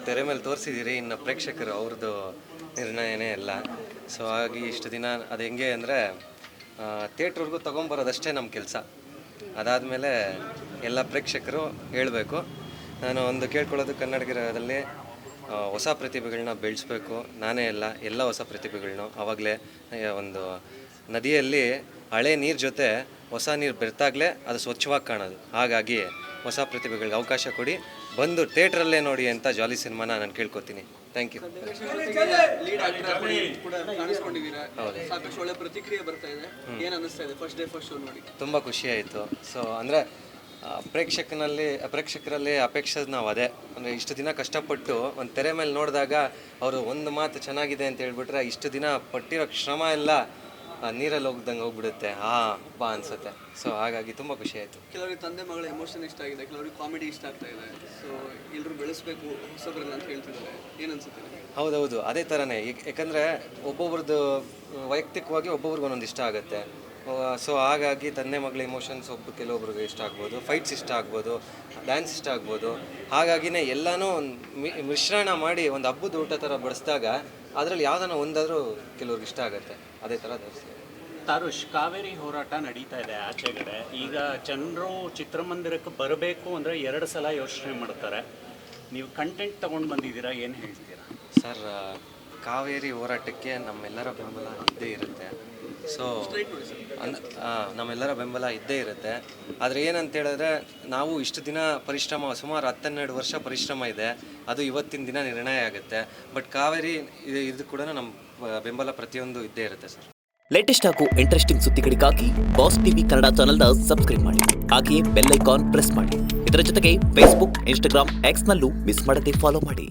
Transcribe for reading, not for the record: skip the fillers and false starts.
ತೆರೆ ಮೇಲೆ ತೋರಿಸಿದ್ದೀರಿ, ಇನ್ನು ಪ್ರೇಕ್ಷಕರು ಅವ್ರದ್ದು ನಿರ್ಣಯನೇ ಎಲ್ಲ. ಸೊ ಹಾಗಾಗಿ ಇಷ್ಟು ದಿನ ಅದು ಹೆಂಗೆ ಅಂದರೆ ಥಿಯೇಟ್ರ್ವರೆಗೂ ತೊಗೊಂಬರೋದಷ್ಟೇ ನಮ್ಮ ಕೆಲಸ. ಅದಾದಮೇಲೆ ಎಲ್ಲ ಪ್ರೇಕ್ಷಕರು ಹೇಳಬೇಕು. ನಾನು ಒಂದು ಕೇಳ್ಕೊಳ್ಳೋದು, ಕನ್ನಡಿಗರಲ್ಲಿ ಹೊಸ ಪ್ರತಿಭೆಗಳನ್ನ ಬೆಳೆಸ್ಬೇಕು. ನಾನೇ ಎಲ್ಲ ಹೊಸ ಪ್ರತಿಭೆಗಳನ್ನೂ. ಆವಾಗಲೇ ಒಂದು ನದಿಯಲ್ಲಿ ಹಳೆ ನೀರು ಜೊತೆ ಹೊಸ ನೀರು ಬೆರೆತಾಗಲೇ ಅದು ಸ್ವಚ್ಛವಾಗಿ ಕಾಣೋದು. ಹಾಗಾಗಿ ಹೊಸ ಪ್ರತಿಭೆಗಳಿಗೆ ಅವಕಾಶ ಕೊಡಿ, ಬಂದು ಥಿಯೇಟ್ರಲ್ಲೇ ನೋಡಿ ಅಂತ ಜಾಲಿ ಸಿನಿಮಾನ ನಾನು ಕೇಳ್ಕೊತೀನಿ. Thank you. ಸಾಕಷ್ಟು ಒಳ್ಳೆ ಪ್ರತಿಕ್ರಿಯೆ ಬರ್ತಾ ಇದೆ. ಏನು ಅನ್ನಿಸ್ತಾ ಇದೆ ಫಸ್ಟ್ ಡೇ ಫಸ್ಟ್ ಶೋ ನೋಡಿ? ತುಂಬ ಖುಷಿ ಆಯಿತು. ಸೊ ಅಂದರೆ ಪ್ರೇಕ್ಷಕರಲ್ಲಿ ಅಪೇಕ್ಷೆ ನಾವು ಅದೇ. ಅಂದರೆ ಇಷ್ಟು ದಿನ ಕಷ್ಟಪಟ್ಟು ಒಂದು ತೆರೆ ಮೇಲೆ ನೋಡಿದಾಗ ಅವರು ಒಂದು ಮಾತು ಚೆನ್ನಾಗಿದೆ ಅಂತ ಹೇಳ್ಬಿಟ್ರೆ ಇಷ್ಟು ದಿನ ಪಟ್ಟಿರೋ ಶ್ರಮ ಎಲ್ಲ ನೀರಲ್ಲಿ ಹೋಗ್ದಂಗೆ ಹೋಗ್ಬಿಡುತ್ತೆ. ಬಾ ಅನಿಸುತ್ತೆ. ಸೊ ಹಾಗಾಗಿ ತುಂಬ ಖುಷಿ ಆಯಿತು. ಕೆಲವರಿಗೆ ತಂದೆ ಮಗಳ ಎಮೋಷನ್ ಇಷ್ಟ ಆಗಿದೆ, ಕೆಲವರಿಗೆ ಕಾಮಿಡಿ ಇಷ್ಟ ಆಗ್ತಾ ಇದೆ. ಸೊ ಎಲ್ಲರೂ ಬೆಳೆಸಬೇಕು ಹೊಸಬ್ರಲ್ಲ ಅಂತ ಹೇಳ್ತಿದ್ದಾರೆ. ಏನು ಅನ್ಸುತ್ತೆ? ಹೌದೌದು, ಅದೇ ಥರನೇ. ಯಾಕಂದರೆ ಒಬ್ಬೊಬ್ರದ್ದು ವೈಯಕ್ತಿಕವಾಗಿ ಒಬ್ಬೊಬ್ರಿಗೆ ಒಂದೊಂದು ಇಷ್ಟ ಆಗುತ್ತೆ. ಸೊ ಹಾಗಾಗಿ ತಂದೆ ಮಗಳ ಇಮೋಷನ್ಸ್ ಕೆಲವೊಬ್ರಿಗೆ ಇಷ್ಟ ಆಗ್ಬೋದು, ಫೈಟ್ಸ್ ಇಷ್ಟ ಆಗ್ಬೋದು, ಡ್ಯಾನ್ಸ್ ಇಷ್ಟ ಆಗ್ಬೋದು. ಹಾಗಾಗಿನೇ ಎಲ್ಲನೂ ಮಿಶ್ರಣ ಮಾಡಿ ಒಂದು ಹಬ್ಬದ ಊಟ ಥರ ಬಡಿಸಿದಾಗ ಅದರಲ್ಲಿ ಯಾವುದನ್ನ ಒಂದಾದರೂ ಕೆಲವ್ರಿಗೆ ಇಷ್ಟ ಆಗುತ್ತೆ. ಅದೇ ಥರ ತಾರುಷ್, ಕಾವೇರಿ ಹೋರಾಟ ನಡೀತಾ ಇದೆ ಆಚೆಗಡೆ. ಈಗ ಜನರು ಚಿತ್ರಮಂದಿರಕ್ಕೆ ಬರಬೇಕು ಅಂದರೆ 2 ಸಲ ಯೋಚನೆ ಮಾಡ್ತಾರೆ. ನೀವು ಕಂಟೆಂಟ್ ತೊಗೊಂಡು ಬಂದಿದ್ದೀರಾ, ಏನು ಹೇಳ್ತೀರಾ? ಸರ್, ಕಾವೇರಿ ಹೋರಾಟಕ್ಕೆ ನಮ್ಮೆಲ್ಲರ ಬೆಂಬಲ ಇದ್ದೇ ಇರುತ್ತೆ. ಸೊ ನಮ್ಮೆಲ್ಲರ ಬೆಂಬಲ ಇದ್ದೇ ಇರುತ್ತೆ. ಆದರೆ ಏನಂತ ಹೇಳಿದ್ರೆ, ನಾವು ಇಷ್ಟು ದಿನ ಪರಿಶ್ರಮ, ಸುಮಾರು 10-12 ವರ್ಷ ಪರಿಶ್ರಮ ಇದೆ, ಅದು ಇವತ್ತಿನ ದಿನ ನಿರ್ಣಯ ಆಗುತ್ತೆ. ಬಟ್ ಕಾವೇರಿ ಇದು ಕೂಡ ನಮ್ಮ ಬೆಂಬಲ ಪ್ರತಿಯೊಂದು ಇದ್ದೇ ಇರುತ್ತೆ ಸರ್. ಲೇಟೆಸ್ಟ್ ಹಾಗೂ ಇಂಟ್ರೆಸ್ಟಿಂಗ್ ಸುದ್ದಿಗಳಿಗಾಗಿ ಬಾಸ್ ಟಿವಿ ಕನ್ನಡ ಚಾನೆಲ್ನ ಸಬ್ಸ್ಕ್ರೈಬ್ ಮಾಡಿ. ಹಾಗೆಯೇ ಬೆಲ್ ಐಕಾನ್ ಪ್ರೆಸ್ ಮಾಡಿ. ಇದರ ಜೊತೆಗೆ ಫೇಸ್ಬುಕ್, ಇನ್ಸ್ಟಾಗ್ರಾಮ್, ಎಕ್ಸ್ನಲ್ಲೂ ಮಿಸ್ ಮಾಡದೆ ಫಾಲೋ ಮಾಡಿ.